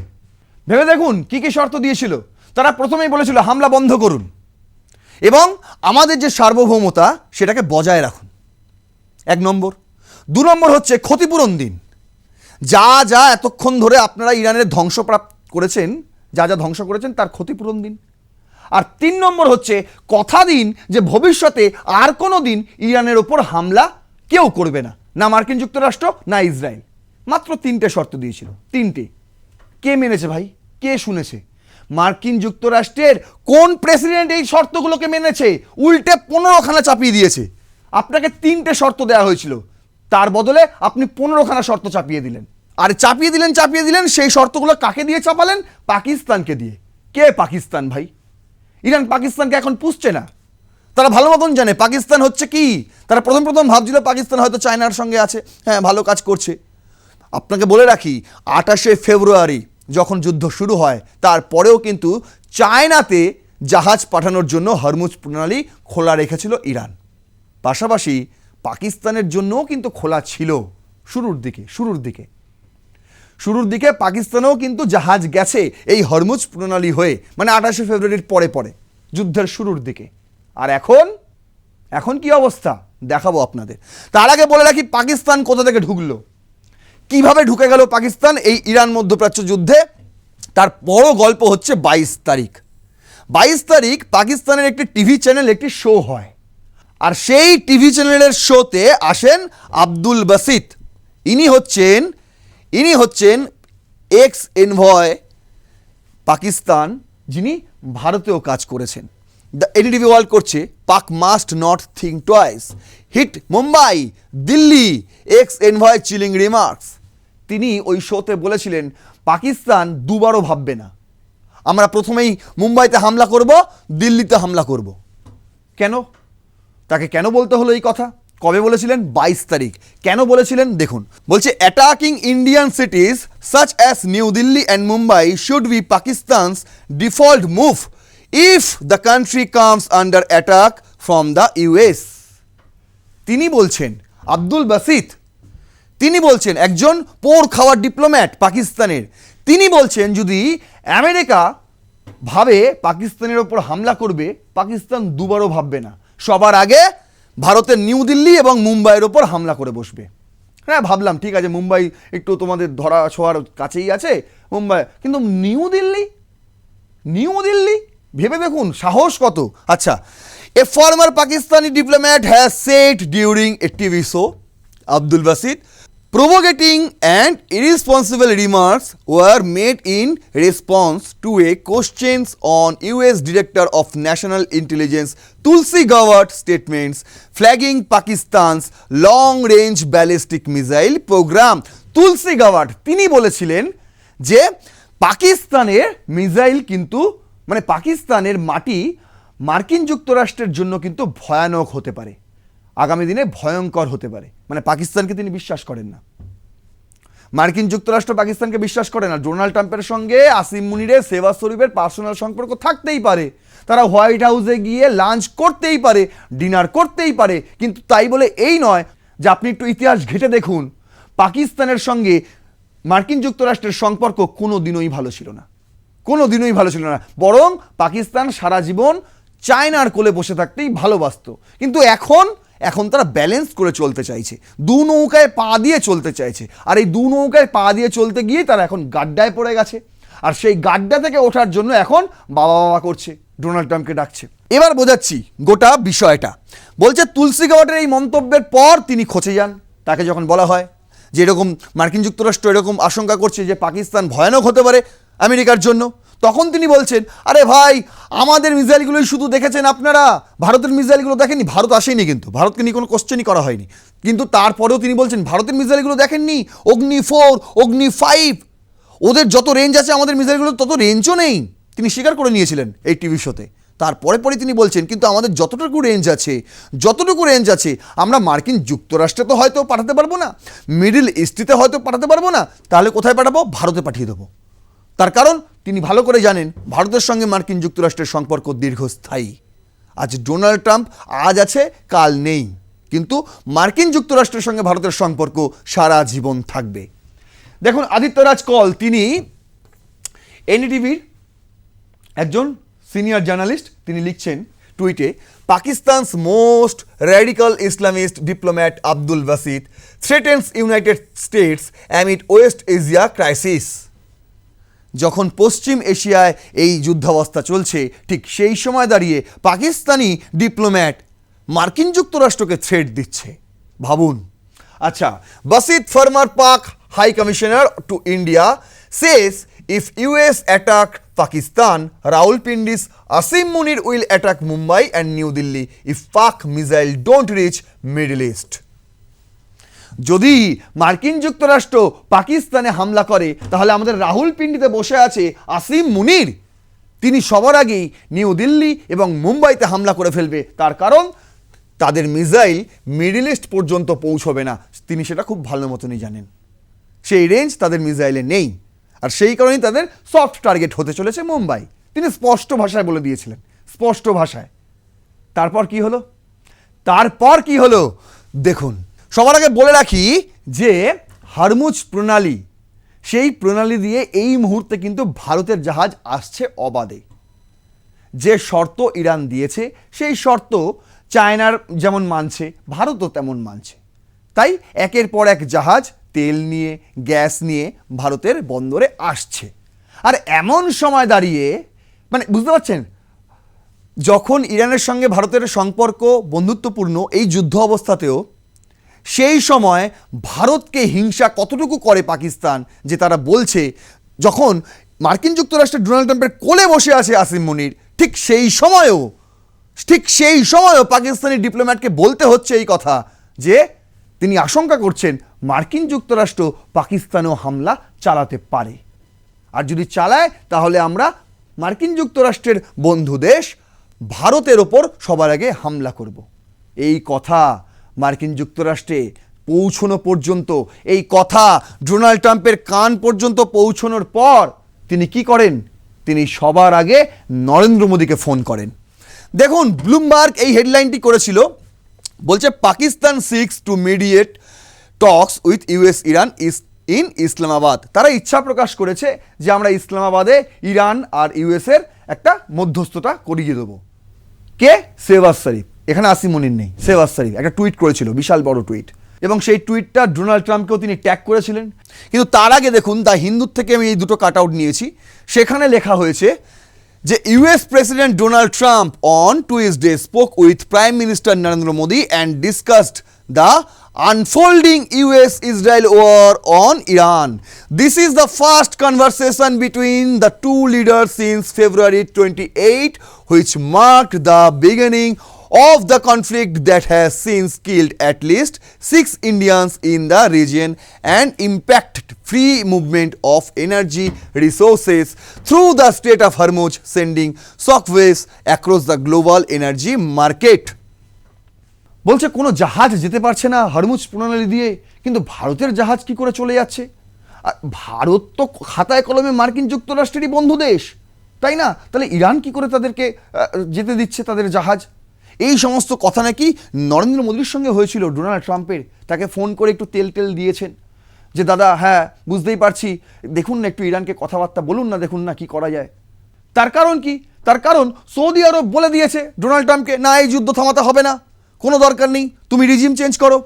কি কি শর্ত দিয়েছিল। তারা প্রথমেই বলেছিল হামলা বন্ধ করুন এবং আমাদের যে সার্বভৌমতা সেটাকে বজায় রাখুন, 1 নম্বর। 2 নম্বর হচ্ছে ক্ষতিপূরণ দিন, যা যা এতক্ষণ ধরে আপনারা ইরানের ধ্বংসপ্রাপ্ত করেছেন, যা যা ধ্বংস করেছেন তার ক্ষতিপূরণ দিন। আর 3 নম্বর হচ্ছে কথা দিন যে ভবিষ্যতে আর কোনো দিন ইরানের ওপর হামলা কেউ করবে না, না মার্কিন যুক্তরাষ্ট্র না ইসরায়েল। মাত্র 3টে শর্ত দিয়েছিল, 3টে। কে মেনেছে ভাই, কে শুনেছে? মার্কিন যুক্তরাষ্ট্রের কোন প্রেসিডেন্ট এই শর্তগুলোকে মেনেছে? উল্টে 15খানা চাপিয়ে দিয়েছে। আপনাকে 3টে শর্ত দেওয়া হয়েছিল, তার বদলে আপনি 15খানা শর্ত চাপিয়ে দিলেন। আর চাপিয়ে দিলেন সেই শর্তগুলো কাকে দিয়ে চাপালেন? পাকিস্তানকে দিয়ে। কে পাকিস্তান ভাই? ইরান পাকিস্তানকে এখন পুষছে না, তারা ভালো মতন জানে পাকিস্তান হচ্ছে কি। তারা প্রথম ভাবছিল পাকিস্তান হয়তো চায়নার সঙ্গে আছে, হ্যাঁ ভালো কাজ করছে। আপনাকে বলে রাখি 28শে ফেব্রুয়ারি যখন যুদ্ধ শুরু হয় তারপরেও কিন্তু চায়নাতে জাহাজ পাঠানোর জন্য হরমুজ প্রণালী খোলা রেখেছিল ইরান। পাশাপাশি পাকিস্তানের জন্যও কিন্তু খোলা ছিল শুরুর দিকে পাকিস্তানেও কিন্তু জাহাজ গেছে এই হরমুজ প্রণালী হয়ে, মানে 28শে ফেব্রুয়ারির পরে যুদ্ধের শুরুর দিকে। আর এখন কি অবস্থা দেখাবো আপনাদের। তার আগে বলে রাখি পাকিস্তান কোথা থেকে ঢুকলো, কিভাবে ঢুকে গেল পাকিস্তান এই ইরান মধ্যপ্রাচ্য যুদ্ধে, তার বড় গল্প হচ্ছে 22 তারিখ পাকিস্তানের একটি টিভি চ্যানেল একটি শো হয়, আর সেই টিভি চ্যানেলের শোতে আসেন আব্দুল বাসিত। ইনি হচ্ছেন এক্স এনভয় পাকিস্তান, যিনি ভারতেও কাজ করেছেন। দ্য এনডিটিভি ওয়ার্ল্ড করছে Pak must not think twice, hit Mumbai Delhi, ex envoy chilling remarks. তিনি ওই শোতে বলেছিলেন পাকিস্তান দুবারও ভাববে না, আমরা প্রথমেই মুম্বাইতে হামলা করব, দিল্লিতে হামলা করব। তাকে কেন বলতে হলো এই কথা? কবে বলেছিলেন? 22 তারিখ। কেন বলেছিলেন দেখুন, বলছে attacking Indian সিটিজ such as new Delhi and Mumbai should be Pakistan's default move if the country comes under attack from the US. তিনি বলছেন, আব্দুল বাসিত তিনি বলছেন, একজন পোড় খাওয়ার ডিপ্লোম্যাট পাকিস্তানের, তিনি বলছেন যদি আমেরিকা ভাবে পাকিস্তানের ওপর হামলা করবে, পাকিস্তান দুবারও ভাববে না, সবার আগে ভারতের নিউ দিল্লি এবং মুম্বাইয়ের ওপর হামলা করে বসবে। হ্যাঁ ভাবলাম ঠিক আছে মুম্বাই একটু তোমাদের ধরা ছোঁয়ার কাছেই আছে মুম্বাই, কিন্তু নিউ দিল্লি ভেবে দেখুন সাহস কত। আচ্ছা, এ former Pakistani diplomat has said during a TV show, Abdul Basit, Provocating and irresponsible remarks were made in response to a questions on US Director of National Intelligence Tulsi Gabbard statements flagging Pakistan's long-range ballistic missile program. তুলসী গাওয়ার্ড তিনি বলেছিলেন যে পাকিস্তানের missile কিন্তু মানে পাকিস্তানের মাটি মার্কিন যুক্তরাষ্ট্রের জন্য কিন্তু ভয়ানক হতে পারে, আগামী দিনে ভয়ঙ্কর হতে পারে। মানে পাকিস্তানকে তিনি বিশ্বাস করেন না, মার্কিন যুক্তরাষ্ট্র পাকিস্তানকে বিশ্বাস করে না। ডোনাল্ড ট্রাম্পের সঙ্গে আসিম মুনিরের শেহবাজ শরীফের পার্সোনাল সম্পর্ক থাকতেই পারে, তারা হোয়াইট হাউসে গিয়ে লাঞ্চ করতেই পারে, ডিনার করতেই পারে, কিন্তু তাই বলে এই নয় যে আপনি একটু ইতিহাস ঘেঁটে দেখুন পাকিস্তানের সঙ্গে মার্কিন যুক্তরাষ্ট্রের সম্পর্ক কোনো দিনই ভালো ছিল না, কোনো দিনই ভালো ছিল না। বরং পাকিস্তান সারা জীবন চায়নার কোলে বসে থাকতেই ভালোবাসতো, কিন্তু এখন তারা ব্যালেন্স করে চলতে চাইছে, দু নৌকায় পা দিয়ে চলতে চাইছে। আর এই দু নৌকায় পা দিয়ে চলতে গিয়ে তারা এখন গাড্ডায় পড়ে গেছে, আর সেই গাড্ডা থেকে ওঠার জন্য এখন বাবা বাবা করছে, ডোনাল্ড ট্রাম্পকে ডাকছে। এবার বোঝাচ্ছি গোটা বিষয়টা। বলছে তুলসী গাওয়ার্ডের এই মন্তব্যের পর তিনি খচে যান। তাকে যখন বলা হয় যে এরকম মার্কিন যুক্তরাষ্ট্র এরকম আশঙ্কা করছে যে পাকিস্তান ভয়ানক হতে পারে আমেরিকার জন্য, তখন তিনি বলছেন আরে ভাই আমাদের মিসাইলগুলোই শুধু দেখেছেন আপনারা, ভারতের মিসাইলগুলো দেখেননি। ভারত আসেনি, কিন্তু ভারতকে নিয়ে কোনো কোশ্চেনই করা হয়নি, কিন্তু তারপরেও তিনি বলছেন ভারতের মিসাইলগুলো দেখেননি, অগ্নি 4, অগ্নি 5, ওদের যত রেঞ্জ আছে আমাদের মিসাইলগুলোর তত রেঞ্জও নেই। তিনি স্বীকার করে নিয়েছিলেন এই টিভি শোতে। তারপরে তিনি বলছেন কিন্তু আমাদের যতটুকু রেঞ্জ আছে আমরা মার্কিন যুক্তরাষ্ট্রে তো হয়তো পাঠাতে পারবো না, মিডল ইস্টে হয়তো পাঠাতে পারবো না, তাহলে কোথায় পাঠাবো? ভারতে পাঠিয়ে দেবো। তার কারণ তিনি ভালো করে জানেন ভারতের সঙ্গে মার্কিন যুক্তরাষ্ট্রের সম্পর্ক দীর্ঘস্থায়ী। আজ ডোনাল্ড ট্রাম্প আজ আছে কাল নেই, কিন্তু মার্কিন যুক্তরাষ্ট্রের সঙ্গে ভারতের সম্পর্ক সারা জীবন থাকবে। দেখুন আদিত্যরাজ কল তিনি এনডিটিভির একজন সিনিয়র জার্নালিস্ট, তিনি লিখছেন টুইটে, Pakistan's most radical Islamist diplomat Abdul Basit threatens United States amid West Asia crisis. যখন পশ্চিম এশিয়ায় এই যুদ্ধাবস্থা চলছে ঠিক সেই সময় দাঁড়িয়ে পাকিস্তানি ডিপ্লোম্যাট মার্কিন যুক্তরাষ্ট্রকে থ্রেট দিচ্ছে, ভাবুন। আচ্ছা, Basit former Pak high commissioner to India says if US attack Pakistan, Rawalpindi's Asim Munir will attack Mumbai and New Delhi if Pak missile don't reach Middle East. যদি মার্কিন যুক্তরাষ্ট্র পাকিস্তানে হামলা করে তাহলে আমাদের রাহুলপিন্ডিতে বসে আছে আসিম মুনির, তিনি সবার আগেই নিউ দিল্লি এবং মুম্বাইতে হামলা করে ফেলবে। তার কারণ তাদের মিসাইল মিডল ইস্ট পর্যন্ত পৌঁছবে না, তিনি সেটা খুব ভালো মতনই জানেন। সেই রেঞ্জ তাদের মিসাইলে নেই, আর সেই কারণেই তাদের সফট টার্গেট হতে চলেছে মুম্বাই। তিনি স্পষ্ট ভাষায় বলে দিয়েছিলেন, স্পষ্ট ভাষায়। তারপর কি হলো দেখুন। সবার আগে বলে রাখি যে হরমুজ প্রণালী, সেই প্রণালী দিয়ে এই মুহূর্তে কিন্তু ভারতের জাহাজ আসছে অবাধে। যে শর্ত ইরান দিয়েছে সেই শর্ত চায়নার যেমন মানছে, ভারতও তেমন মানছে। তাই একের পর এক জাহাজ তেল নিয়ে, গ্যাস নিয়ে ভারতের বন্দরে আসছে। আর এমন সময় দাঁড়িয়ে, মানে বুঝতে পারছেন, যখন ইরানের সঙ্গে ভারতের সম্পর্ক বন্ধুত্বপূর্ণ এই যুদ্ধ অবস্থাতেও, সেই সময় ভারতকে হিংসা কতটুকু করে পাকিস্তান যে তারা বলছে, যখন মার্কিন যুক্তরাষ্ট্রের ডোনাল্ড ট্রাম্পের কোলে বসে আছে আসিম মুনির, ঠিক সেই সময়ও পাকিস্তানি ডিপ্লোম্যাটকে বলতে হচ্ছে এই কথা যে তিনি আশঙ্কা করছেন মার্কিন যুক্তরাষ্ট্র পাকিস্তানেও হামলা চালাতে পারে, আর যদি চালায় তাহলে আমরা মার্কিন যুক্তরাষ্ট্রের বন্ধু দেশ ভারতের ওপর সবার আগে হামলা করব। এই কথা মার্কিন যুক্তরাষ্ট্রে পৌঁছানো পর্যন্ত, এই কথা ডোনাল্ড ট্রাম্পের কান পর্যন্ত পৌঁছানোর পর তিনি কি করেন? তিনি সবার আগে নরেন্দ্র মোদীকে ফোন করেন। দেখুন, ব্লুমবার্গ এই হেডলাইনটি করেছিল, বলছে Pakistan seeks to mediate talks with US Iran in Islamabad. তারা ইচ্ছা প্রকাশ করেছে যে আমরা ইসলামাবাদে ইরান আর ইউএসের একটা মধ্যস্থতা করিয়ে দেবো। কে? শেহবাজ শরীফ। এখানে আসিম মুনির নেই, শেহবাজ শরীফ একটা টুইট করেছিল, বিশাল বড় টুইট, এবং সেই টুইটটা ডোনাল্ড ট্রাম্পকেও তিনি ট্যাগ করেছিলেন। কিন্তু তার আগে দেখুন, দ্য হিন্দুর থেকে আমি এই দুটো কাট আউট নিয়েছি, সেখানে লেখা হয়েছে যে US president Donald Trump on Tuesday spoke with Prime Minister Narendra Modi and discussed the unfolding US-Israel war on Iran. This is the first conversation between the two leaders since February 28, which marked the beginning of the conflict that has since killed at least 6 Indians in the region and impacted free movement of energy resources through the Strait of Hormuz, sending shockwaves across the global energy market. বলছে কোনো জাহাজ যেতে পারছে না Hormuz প্রণালী দিয়ে, কিন্তু ভারতের জাহাজ কি করে চলে যাচ্ছে? আর ভারত তো খাতায় কলমে মার্কিন যুক্তরাষ্ট্রেরই বন্ধু দেশ, তাই না? তাহলে ইরান কি করে তাদেরকে যেতে দিচ্ছে তাদের জাহাজ? এই সমস্ত কথা নাকি নরেন্দ্র মোদীর সঙ্গে হয়েছিল ডোনাল্ড ট্রাম্পের। তাকে ফোন করে একটু তেল দিয়েছেন যে দাদা হ্যাঁ বুঝতেই পারছি, দেখুন না একটু ইরানকে কথাবার্তা বলুন না, দেখুন না কি করা যায়। তার কারণ কি? তার কারণ সৌদি আরব বলে দিয়েছে ডোনাল্ড ট্রাম্পকে, না এই যুদ্ধ থামাতে হবে না, কোনো দরকার নেই, তুমি রিজিম চেঞ্জ করো।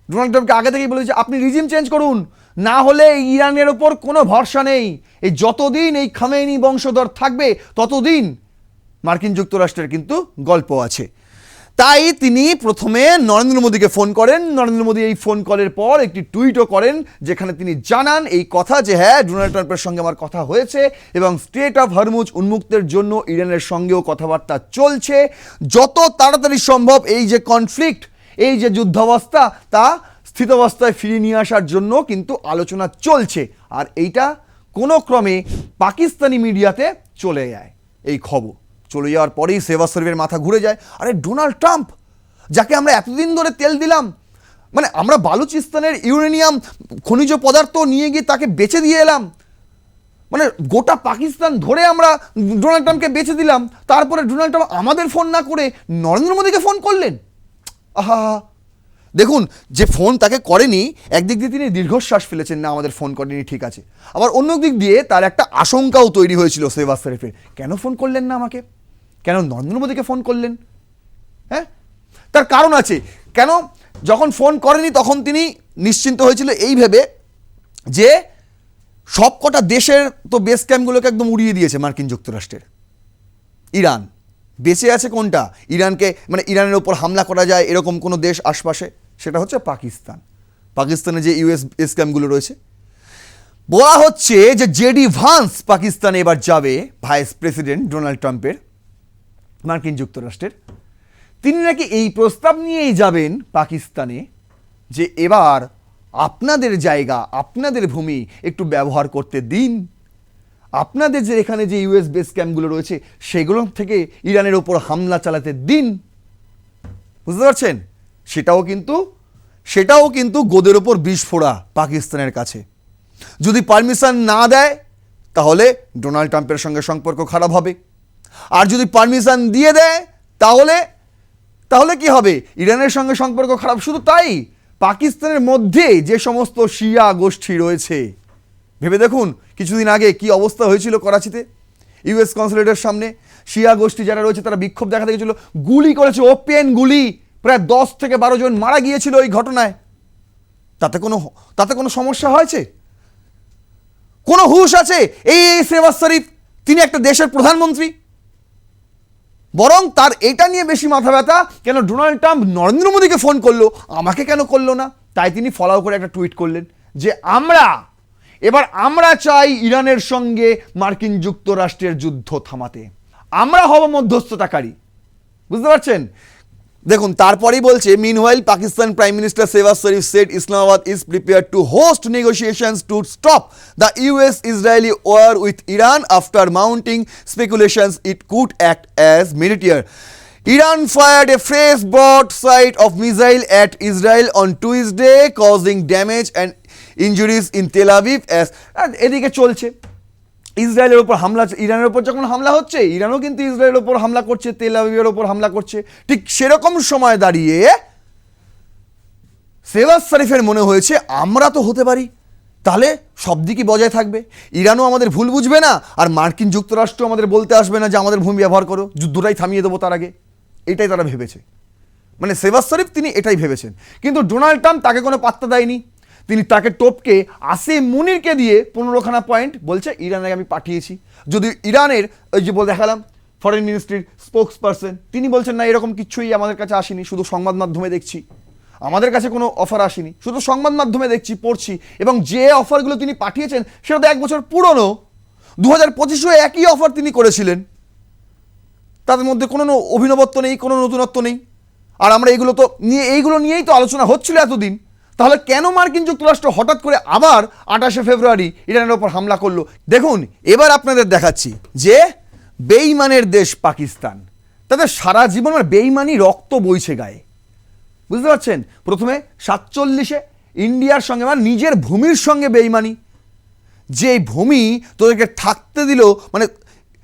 ডোনাল্ড ট্রাম্পকে আগে থেকেই বলেছে আপনি রিজিম চেঞ্জ করুন, না হলে ইরানের ওপর কোনো ভরসা নেই। এই যতদিন এই খামেনি বংশধর থাকবে ততদিন মার্কিন যুক্তরাষ্ট্রের কিন্তু গল্প আছে। তাই তিনি প্রথমে নরেন্দ্র মোদীকে ফোন করেন। নরেন্দ্র মোদী এই ফোন কলের পর একটি টুইটও করেন, যেখানে তিনি জানান এই কথা যে হ্যাঁ ডোনাল্ড ট্রাম্পের সঙ্গে আমার কথা হয়েছে এবং স্ট্রেট অফ হরমুজ উন্মুক্তের জন্য ইরানের সঙ্গেও কথাবার্তা চলছে। যত তাড়াতাড়ি সম্ভব এই যে কনফ্লিক্ট, এই যে যুদ্ধাবস্থা, তা স্থিতাবস্থায় ফিরিয়ে নিয়ে আসার জন্য কিন্তু আলোচনা চলছে। আর এইটা কোনো ক্রমে পাকিস্তানি মিডিয়াতে চলে যায়। এই খবর চলে যাওয়ার পরেই শেহবাজ শরীফের মাথা ঘুরে যায়, আরে ডোনাল্ড ট্রাম্প যাকে আমরা এতদিন ধরে তেল দিলাম, মানে আমরা বালুচিস্তানের ইউরেনিয়াম খনিজ পদার্থ নিয়ে গিয়ে তাকে বেচে দিয়ে এলাম, মানে গোটা পাকিস্তান ধরে আমরা ডোনাল্ড ট্রাম্পকে বেচে দিলাম, তারপরে ডোনাল্ড ট্রাম্প আমাদের ফোন না করে নরেন্দ্র মোদীকে ফোন করলেন। আহা, দেখুন যে ফোন তাকে করেনি, একদিক দিয়ে তিনি দীর্ঘশ্বাস ফেলেছেন, না আমাদের ফোন করেনি ঠিক আছে, আবার অন্য দিক দিয়ে তার একটা আশঙ্কাও তৈরি হয়েছিল শেহবাজ শরীফের, কেন ফোন করলেন না আমাকে, কেন নরেন্দ্র মোদীকে ফোন করলেন? হ্যাঁ, তার কারণ আছে। কেন যখন ফোন করেনি তখন তিনি নিশ্চিন্ত হয়েছিল এই ভেবে যে সব কটা দেশের তো বেস ক্যাম্পগুলোকে একদম উড়িয়ে দিয়েছে মার্কিন যুক্তরাষ্ট্রের। ইরান বেঁচে আছে কোনটা? ইরানকে মানে ইরানের ওপর হামলা করা যায় এরকম কোনো দেশ আশপাশে, সেটা হচ্ছে পাকিস্তান। পাকিস্তানে যে ইউএস বেস ক্যাম্পগুলো রয়েছে, বলা হচ্ছে যে জেডি ভান্স পাকিস্তানে এবার যাবে, ভাইস প্রেসিডেন্ট ডোনাল্ড ট্রাম্পের মার্কিন যুক্তরাষ্ট্রের। তিনি নাকি এই প্রস্তাব নিয়েই যাবেন পাকিস্তানে যে এবার আপনাদের জায়গা, আপনাদের ভূমি একটু ব্যবহার করতে দিন, আপনাদের যে এখানে যে ইউএস বেস ক্যাম্পগুলো রয়েছে সেগুলো থেকে ইরানের ওপর হামলা চালাতে দিন। বুঝতে পারছেন? সেটাও কিন্তু গোদের ওপর বিষ ফোড়া পাকিস্তানের কাছে। যদি পারমিশন না দেয় তাহলে ডোনাল্ড ট্রাম্পের সঙ্গে সম্পর্ক খারাপ হবে, আর যদি পারমিশন দিয়ে দেয় তাহলে কি হবে? ইরানের সঙ্গে সম্পর্ক খারাপ। শুধু তাই, পাকিস্তানের মধ্যে যে সমস্ত শিয়া গোষ্ঠী রয়েছে, ভেবে দেখুন কিছুদিন আগে কি অবস্থা হয়েছিল করাচিতে, ইউএস কনসুলেটের সামনে শিয়া গোষ্ঠী যারা রয়েছে তারা বিক্ষোভ দেখাতে গেছিল, গুলি করেছে, ওপেন গুলি, প্রায় 10 থেকে 12 জন মারা গিয়েছিল ওই ঘটনায়। তাতে কোনো সমস্যা হয়েছে? কোনো হুঁশ আছে? এই শেহবাজ শরীফ তিনি একটা দেশের প্রধানমন্ত্রী, বরং তার এটা নিয়ে বেশি মাথা ব্যথা কেন ডোনাল্ড ট্রাম্প নরেন্দ্র মোদীকে ফোন করলো, আমাকে কেন করলো না। তাই তিনি ফলো করে একটা টুইট করলেন যে আমরা চাই ইরানের সঙ্গে মার্কিন যুক্তরাষ্ট্রের যুদ্ধ থামাতে, আমরা হব মধ্যস্থতাকারী। বুঝতে পারছেন? দেখুন তারপরেই বলছে, meanwhile Pakistan Prime Minister Shehbaz Sharif said Islamabad is prepared to host negotiations to stop the US-Israeli war with Iran after mounting speculations it could act as mediator. Iran fired a fresh broadside of missile at Israel on Tuesday, causing damage and injuries in Tel Aviv. এদিকে চলছে ইসরায়েলের ওপর হামলা, ইরানের ওপর যখন হামলা হচ্ছে ইরানও কিন্তু ইসরায়েলের ওপর হামলা করছে, তেল আবিবের ওপর হামলা করছে। ঠিক সেরকম সময় দাঁড়িয়ে শেহবাজ শরীফের মনে হয়েছে আমরা তো হতে পারি, তাহলে সব দিকই বজায় থাকবে, ইরানও আমাদের ভুল বুঝবে না, আর মার্কিন যুক্তরাষ্ট্র আমাদের বলতে আসবে না যে আমাদের ভূমি ব্যবহার করো, যুদ্ধটাই থামিয়ে দেবো তার আগে। এটাই তারা ভেবেছে, মানে শেহবাজ শরীফ তিনি এটাই ভেবেছেন। কিন্তু ডোনাল্ড ট্রাম্প তাকে কোনো পাত্তা দেয়নি। তিনি তাকে টপকে আসিম মুনিরকে দিয়ে 15খানা পয়েন্ট বলছে ইরানে আমি পাঠিয়েছি। যদি ইরানের ওই যে দেখালাম ফরেন মিনিস্ট্রির স্পোক্স পারসন, তিনি বলছেন না এরকম কিছুই আমাদের কাছে আসেনি, শুধু সংবাদ মাধ্যমে দেখছি, আমাদের কাছে কোনো অফার আসেনি, শুধু সংবাদ মাধ্যমে দেখছি, পড়ছি। এবং যে অফারগুলো তিনি পাঠিয়েছেন সেটা তো 1 বছর পুরনো, 2025-এ একই অফার তিনি করেছিলেন, তাদের মধ্যে কোনো অভিনবত্ব নেই, কোনো নতুনত্ব নেই। আর আমরা এইগুলো নিয়েই তো আলোচনা হচ্ছিল এতদিন। তাহলে কেন মার্কিন যুক্তরাষ্ট্র হঠাৎ করে আবার 28শে ফেব্রুয়ারি ইরানের ওপর হামলা করলো? দেখুন, এবার আপনাদের দেখাচ্ছি যে বেঈমানের দেশ পাকিস্তান, তাদের সারা জীবন বেঈমানি রক্ত বইছে গায়ে, বুঝতে পারছেন? প্রথমে 47-এ ইন্ডিয়ার সঙ্গে নিজের ভূমির সঙ্গে বেঈমানি, যে ভূমি তোদেরকে থাকতে দিল,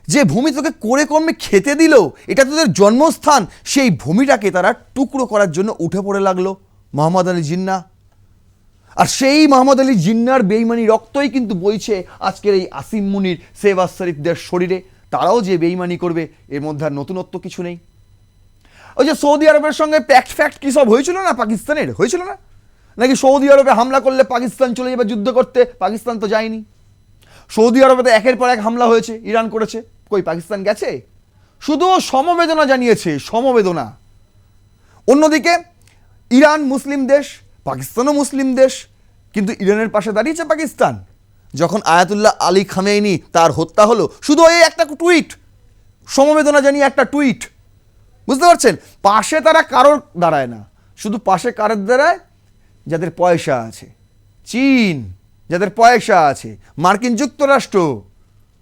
যে ভূমি তোকে করে কর্মে খেতে দিল, এটা তোদের জন্মস্থান, সেই ভূমিটাকে তারা টুকরো করার জন্য উঠে পড়ে লাগলো মোহাম্মদ আলী জিন্নাহ। আর সেই মোহাম্মদ আলী জিন্নাহর বেঈমানি রক্তই কিন্তু বইছে আজকের এই আসিম মুনির, শেহবাজ শরীফদের শরীরে। তারাও যে বেঈমানি করবে, এর মধ্যে আর নতুনত্ব কিছু নেই। ওই যে সৌদি আরবের সঙ্গে ফ্যাক্ট কি সব হয়েছিল না, পাকিস্তানের হয়েছিল না, নাকি সৌদি আরবে হামলা করলে পাকিস্তান চলে যাবে যুদ্ধ করতে? পাকিস্তান তো যায়নি। সৌদি আরবে তো একের পর এক হামলা হয়েছে, ইরান করেছে, কই পাকিস্তান গেছে? শুধু সমবেদনা জানিয়েছে, সমবেদনা। অন্যদিকে ইরান মুসলিম দেশ, পাকিস্তানও মুসলিম দেশ, কিন্তু ইরানের পাশে দাঁড়িয়েছে পাকিস্তান। যখন আয়াতুল্লাহ আলী খামেনি তার হত্যা হলো, শুধু এই একটা টুইট, সমবেদনা জানিয়ে একটা টুইট, বুঝতে পারছেন? পাশে তারা কারোর দাঁড়ায় না, শুধু পাশে কারোর দাঁড়ায় যাদের পয়সা আছে, চীন যাদের পয়সা আছে, মার্কিন যুক্তরাষ্ট্র,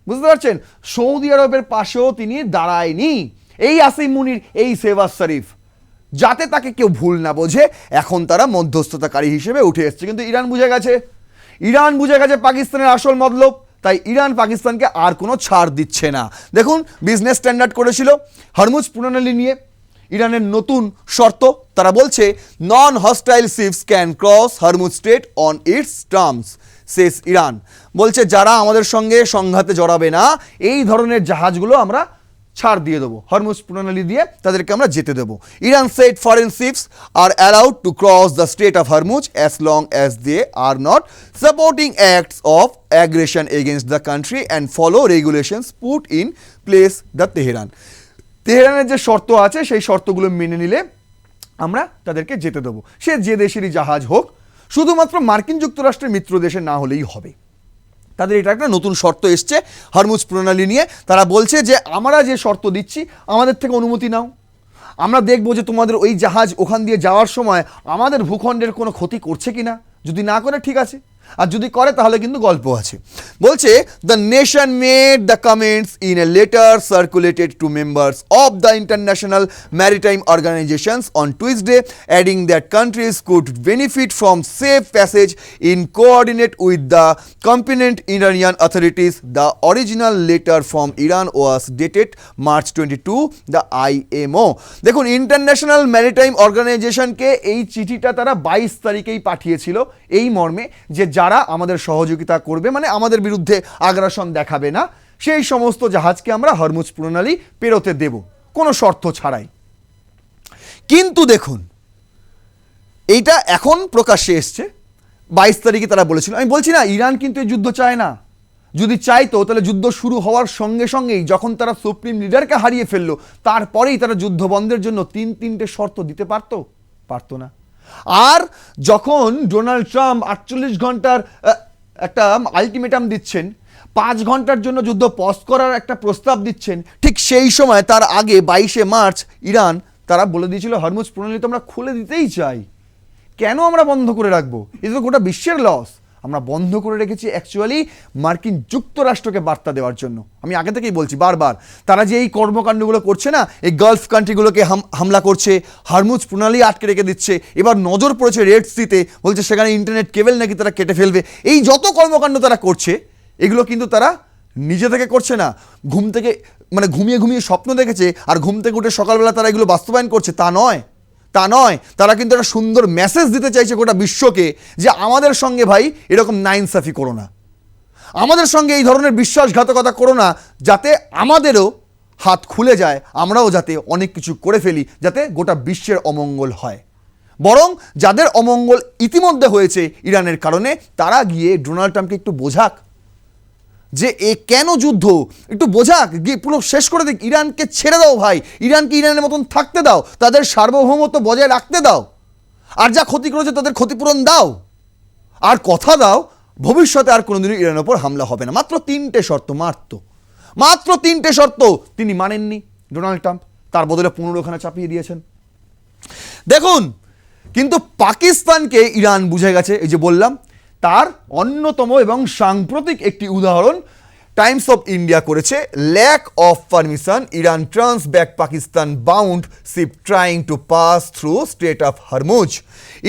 বুঝতে পারছেন? সৌদি আরবের পাশেও তিনি দাঁড়ায়নি এই আসিম মুনির, এই শেহবাজ শরীফ, যাতে তাকে কেউ ভুল না বোঝে। এখন তারা মধ্যস্থতাকারী হিসেবে উঠে এসছে, কিন্তু ইরান বুঝে গেছে পাকিস্তানের আসল মতলব, তাই ইরান পাকিস্তানকে আর কোনো ছাড় দিচ্ছে না। দেখুন, বিজনেস স্ট্যান্ডার্ড করেছিল হরমুজ প্রণালী নিয়ে ইরানের নতুন শর্ত, তারা বলছে non hostile ships can cross Hormuz strait on its terms, শেষ ইরান বলছে যারা আমাদের সঙ্গে সংঘাতে জড়াবে না, এই ধরনের জাহাজগুলো আমরা ছাড় দিয়ে দেবো, হরমুজ প্রণালী দিয়ে তাদেরকে আমরা যেতে দেবো। Iran said foreign ships are allowed to cross the strait of Hormuz as long as they are not supporting acts of aggression against the country and follow regulations put in place the তেহরানের যে শর্ত আছে সেই শর্তগুলো মেনে নিলে আমরা তাদেরকে যেতে দেবো, সে যে দেশেরই জাহাজ হোক, শুধুমাত্র মার্কিন যুক্তরাষ্ট্রের মিত্র দেশে না হলেই হবে। তাদের এটা একটা নতুন শর্ত এসছে হরমুজ প্রণালী নিয়ে। তারা বলছে যে আমরা যে শর্ত দিচ্ছি, আমাদের থেকে অনুমতি নাও, আমরা দেখবো যে তোমাদের ওই জাহাজ ওখান দিয়ে যাওয়ার সময় আমাদের ভূখণ্ডের কোনো ক্ষতি করছে কিনা, যদি না করে ঠিক আছে, আর যদি করে তাহলে কিন্তু গল্প আছে। বলছে the nation made the comments in a letter circulated to members of the international maritime organizations on Tuesday, adding that countries could benefit from safe passage in coordinate with the competent Iranian authorities. The original letter from Iran was dated March 22, the IMO। দেখুন, international maritime অর্গানাইজেশনকে এই চিঠিটা তারা 22 তারিখেই পাঠিয়েছিল, এই মর্মে যে যারা আমাদের সহযোগিতা করবে, আমাদের বিরুদ্ধে আগ্রাসন দেখাবে না, সেই সমস্ত জাহাজকে আমরা হরমুজ প্রণালী পেরোতে দেব কোনো শর্ত ছাড়াই। কিন্তু দেখুন, এইটা এখন প্রকাশ্যে এসছে, 22 তারিখে তারা বলেছিল। আমি বলছি না ইরান কিন্তু এই যুদ্ধ চায় না, যদি চাইতো তাহলে যুদ্ধ শুরু হওয়ার সঙ্গে সঙ্গেই, যখন তারা সুপ্রিম লিডারকে হারিয়ে ফেললো, তারপরেই তারা যুদ্ধ বন্ধের জন্য 3-3টে শর্ত দিতে পারতো না। আর যখন ডোনাল্ড ট্রাম্প 48 ঘন্টার একটা আলটিমেটাম দিচ্ছেন, 5 ঘন্টার জন্য যুদ্ধ পজ করার একটা প্রস্তাব দিচ্ছেন, ঠিক সেই সময় তার আগে 22শে মার্চ ইরান তারা বলে দিয়েছিল হরমুজ প্রণালী তো আমরা খুলে দিতেই চাই, কেন আমরা বন্ধ করে রাখবো? এটা তো গোটা বিশ্বের লস। আমরা বন্ধ করে রেখেছি অ্যাকচুয়ালি মার্কিন যুক্তরাষ্ট্রকে বার্তা দেওয়ার জন্য। আমি আগে থেকেই বলছি বারবার, তারা যে এই কর্মকাণ্ডগুলো করছে না, এই গালফ কান্ট্রিগুলোকে হামলা করছে, হরমুজ প্রণালী আটকে রেখে দিচ্ছে, এবার নজর পড়েছে রেড সিতে, বলছে সেখানে ইন্টারনেট কেবল নাকি তারা কেটে ফেলবে। এই যত কর্মকাণ্ড তারা করছে, এগুলো কিন্তু তারা নিজে থেকে করছে না, ঘুম থেকে ঘুমিয়ে ঘুমিয়ে স্বপ্ন দেখেছে আর ঘুম থেকে উঠে সকালবেলা তারা এগুলো বাস্তবায়ন করছে, তা নয়। তারা কিন্তু একটা সুন্দর মেসেজ দিতে চাইছে গোটা বিশ্বকে যে আমাদের সঙ্গে ভাই এরকম নাইনসাফি করো না, আমাদের সঙ্গে এই ধরনের বিশ্বাসঘাতকতা করো না, যাতে আমাদেরও হাত খুলে যায়, আমরাও যাতে অনেক কিছু করে ফেলি, যাতে গোটা বিশ্বের অমঙ্গল হয়। বরং যাদের অমঙ্গল ইতিমধ্যে হয়েছে ইরানের কারণে, তারা গিয়ে ডোনাল্ড ট্রাম্পকে একটু বোঝাক যে এ কেন যুদ্ধ, একটু বোঝাক, গিয়ে পুরো শেষ করে দিক, ইরানকে ছেড়ে দাও ভাই, ইরানকে ইরানের মতন থাকতে দাও, তাদের সার্বভৌমত্ব বজায় রাখতে দাও, আর যা ক্ষতি করেছে তাদের ক্ষতিপূরণ দাও, আর কথা দাও ভবিষ্যতে আর কোনোদিনও ইরানের ওপর হামলা হবে না। মাত্র 3টে শর্ত, মাত্র 3টে শর্ত তিনি মানেননি ডোনাল্ড ট্রাম্প, তার বদলে 15খানা চাপিয়ে দিয়েছেন। দেখুন, কিন্তু পাকিস্তানকে ইরান বুঝে গেছে, এই যে বললাম, তার অন্যতম এবং সাম্প্রতিক একটি উদাহরণ টাইমস অফ ইন্ডিয়া করেছে। Lack of permission, Iran turns back Pakistan bound ship trying to pass through strait of Hormuz.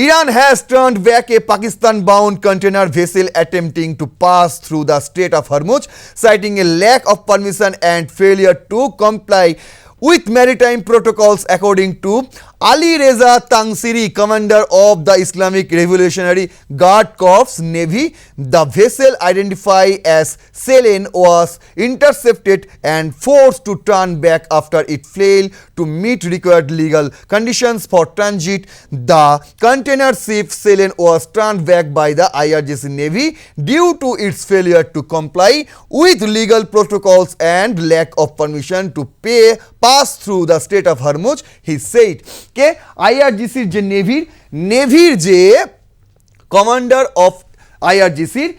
Iran has turned back a Pakistan-bound container vessel attempting to pass through the Strait of Hormuz, citing a lack of permission and failure to comply with maritime protocols, according to Ali Reza Tangsiri, commander of the Islamic Revolutionary Guard Corps Navy. The vessel, identified as Selen, was intercepted and forced to turn back after it failed to meet required legal conditions for transit. The container ship Selen was turned back by the IRGC Navy due to its failure to comply with legal protocols and lack of permission to pass through the Strait of Hormuz, he said. কে আইআরজিসির যে নেভির যে commander of আইআরজিসির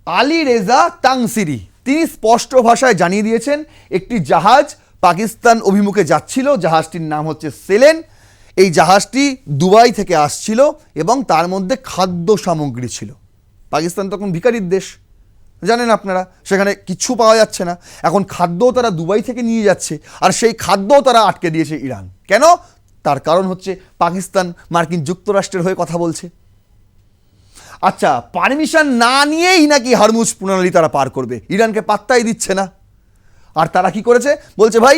Ali Reza Tangsiri, তিনি স্পষ্ট ভাষায় জানিয়ে দিয়েছেন একটি জাহাজ পাকিস্তান অভিমুখে যাচ্ছিল, জাহাজটির নাম হচ্ছে সেলেন। এই জাহাজটি দুবাই থেকে আসছিল এবং তার মধ্যে খাদ্য সামগ্রী ছিল। পাকিস্তান তখন ভিখারির দেশ, জানেন আপনারা, সেখানে কিচ্ছু পাওয়া যাচ্ছে না। এখন খাদ্যও তারা দুবাই থেকে নিয়ে যাচ্ছে, আর সেই খাদ্যও তারা আটকে দিয়েছে ইরান। কেন? তার কারণ হচ্ছে পাকিস্তান মার্কিন যুক্তরাষ্ট্রের হয়ে কথা বলছে। আচ্ছা, পারমিশন না নিয়েই নাকি হরমুজ প্রণালী তারা পার করবে, ইরানকে পাত্তাই দিচ্ছে না। আর তারা কি করেছে? বলছে ভাই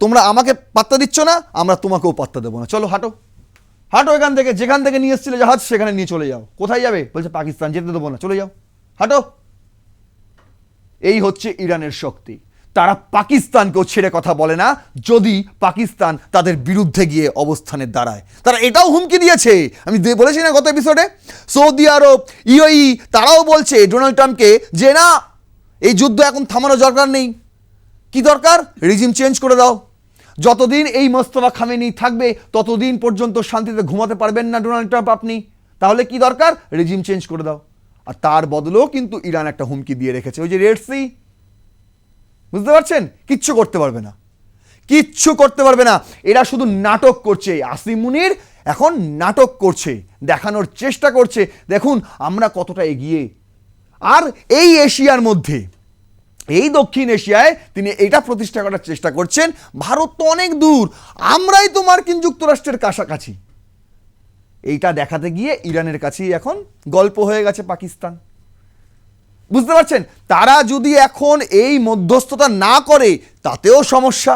তোমরা আমাকে পাত্তা দিচ্ছ না, আমরা তোমাকেও পাত্তা দেবো না, চলো হাঁটো হাঁটো এখান থেকে, যেখান থেকে নিয়ে এসেছিলে জাহাজ সেখানে নিয়ে চলে যাও। কোথায় যাবে? বলছে পাকিস্তান, যেতে দেবো না, চলে যাও, হাঁটো। এই হচ্ছে ইরানের শক্তি। তারা পাকিস্তানকেও ছেড়ে কথা বলে না যদি পাকিস্তান তাদের বিরুদ্ধে গিয়ে অবস্থানে দাঁড়ায়। তারা এটাও হুমকি দিয়েছে, আমি বলেছি না গত এপিসোডে, সৌদি আরব, ইউএই তারাও বলছে ডোনাল্ড ট্রাম্পকে যে না, এই যুদ্ধ এখন থামানোর দরকার নেই। কি দরকার? রিজিম চেঞ্জ করে দাও। যতদিন এই মোস্তফা খামেনি থাকবে ততদিন পর্যন্ত শান্তিতে ঘুমাতে পারবেন না ডোনাল্ড ট্রাম্প আপনি। তাহলে কি দরকার? রিজিম চেঞ্জ করে দাও। আর তার বদলেও কিন্তু ইরান একটা হুমকি দিয়ে রেখেছে, ওই যে রেড সি, বুঝতে পারছেন? কিচ্ছু করতে পারবে না, কিচ্ছু করতে পারবে না। এরা শুধু নাটক করছে, আসিম মুনির এখন নাটক করছে, দেখানোর চেষ্টা করছে দেখুন আমরা কতটা এগিয়ে। আর এই এশিয়ার মধ্যে, এই দক্ষিণ এশিয়ায় তিনি এটা প্রতিষ্ঠা করার চেষ্টা করছেন ভারত তো অনেক দূর, আমরাই তো মার্কিন যুক্তরাষ্ট্রের কাছাকাছি। এইটা দেখাতে গিয়ে ইরানের কাছেই এখন গল্প হয়ে গেছে পাকিস্তান, বুঝতে পারছেন? তারা যদি এখন এই মধ্যস্থতা না করে তাতেও সমস্যা।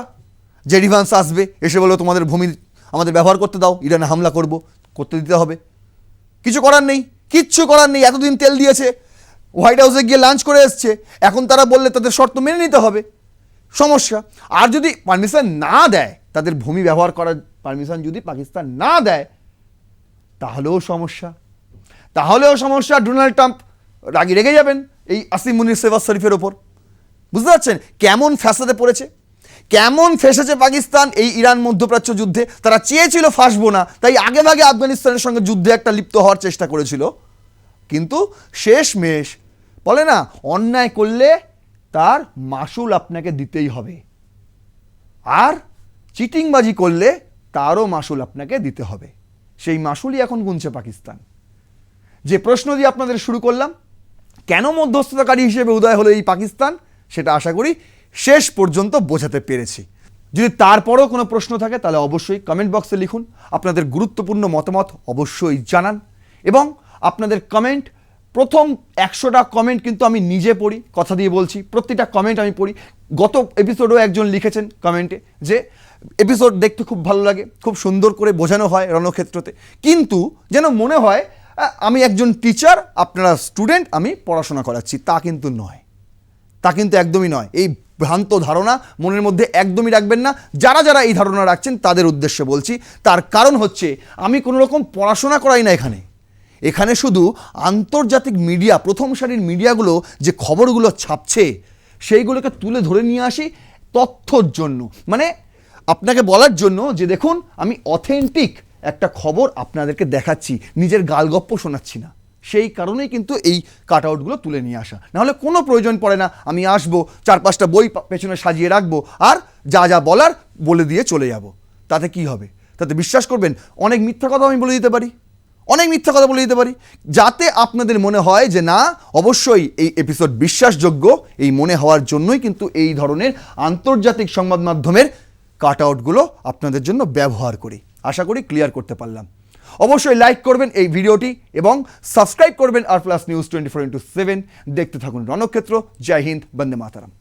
জেডি ভান্স আসবে, এসে বলবে তোমাদের ভূমি আমাদের ব্যবহার করতে দাও, ইরানে হামলা করতে দিতে হবে। কিছু করার নেই, কিচ্ছু করার নেই। এতদিন তেল দিয়েছে, হোয়াইট হাউসে গিয়ে লাঞ্চ করে এসছে, এখন তারা বললে তাদের শর্ত মেনে নিতে হবে, সমস্যা। আর যদি পারমিশন না দেয়, তাদের ভূমি ব্যবহার করার পারমিশন যদি পাকিস্তান না দেয়, তাহলেও সমস্যা। ডোনাল্ড ট্রাম্প রেগে যাবেন এই আসিম মুনির শেহবাজ শরীফের ওপর। বুঝতে পারছেন কেমন ফ্যাসাদে পড়েছে, কেমন ফেসেছে পাকিস্তান এই ইরান মধ্যপ্রাচ্য যুদ্ধে। তারা চেয়েছিল ফাঁসবো না, তাই আগে ভাগে আফগানিস্তানের সঙ্গে যুদ্ধে একটা লিপ্ত হওয়ার চেষ্টা করেছিল, কিন্তু শেষমেশ বলে না, অন্যায় করলে তার মাসুল আপনাকে দিতেই হবে, আর চিটিংবাজি করলে তারও মাসুল আপনাকে দিতে হবে। সেই মাসুলই এখন গুনছে পাকিস্তান। যে প্রশ্ন দিয়ে আপনাদের শুরু করলাম, কেন মধ্যস্থতাকারী হিসেবে উদয় হলো এই পাকিস্তান, সেটা আশা করি শেষ পর্যন্ত বোঝাতে পেরেছি। যদি তারপরও কোনো প্রশ্ন থাকে তাহলে অবশ্যই কমেন্ট বক্সে লিখুন, আপনাদের গুরুত্বপূর্ণ মতামত অবশ্যই জানান। এবং আপনাদের কমেন্ট, প্রথম 100টা কমেন্ট কিন্তু আমি নিজে পড়ি, কথা দিয়ে বলছি, প্রতিটা কমেন্ট আমি পড়ি। গত এপিসোডেও একজন লিখেছেন কমেন্টে যে এপিসোড দেখতে খুব ভালো লাগে, খুব সুন্দর করে বোঝানো হয় রণক্ষেত্রতে, কিন্তু যেন মনে হয় আমি একজন টিচার, আপনারা স্টুডেন্ট, আমি পড়াশোনা করাচ্ছি, তা কিন্তু নয়। তা কিন্তু একদমই নয়। এই ভ্রান্ত ধারণা মনের মধ্যে একদমই রাখবেন না। যারা যারা এই ধারণা রাখছেন তাদের উদ্দেশ্যে বলছি, তার কারণ হচ্ছে আমি কোনো রকম পড়াশোনা করাই না এখানে শুধু আন্তর্জাতিক মিডিয়া, প্রথম সারির মিডিয়াগুলো যে খবরগুলো ছাপছে সেইগুলোকে তুলে ধরে নিয়ে আসি তথ্যর জন্য, মানে আপনাকে বলার জন্য যে দেখুন আমি অথেন্টিক একটা খবর আপনাদেরকে দেখাচ্ছি, নিজের গালগপ্প শোনাচ্ছি না। সেই কারণেই কিন্তু এই কাট আউটগুলো তুলে নিয়ে আসা, নাহলে কোনো প্রয়োজন পড়ে না। আমি আসবো, 4-5টা বই পেছনে সাজিয়ে রাখবো, আর যা যা বলার বলে দিয়ে চলে যাব। তাতে কি হবে? তাতে বিশ্বাস করবেন অনেক মিথ্যা কথা আমি বলে দিতে পারি, যাতে আপনাদের মনে হয় যে না, অবশ্যই এই এপিসোড বিশ্বাসযোগ্য। এই মনে হওয়ার জন্যই কিন্তু এই ধরনের আন্তর্জাতিক সংবাদ মাধ্যমের কাট আউটগুলো আপনাদের জন্য ব্যবহার করি। আশা করি ক্লিয়ার করতে পারলাম। অবশ্যই লাইক করবেন এই ভিডিওটি এবং সাবস্ক্রাইব করবেন আর প্লাস নিউজ 24x7। দেখতে থাকুন রণক্ষেত্র। জয় হিন্দ, বন্দে মাতরম।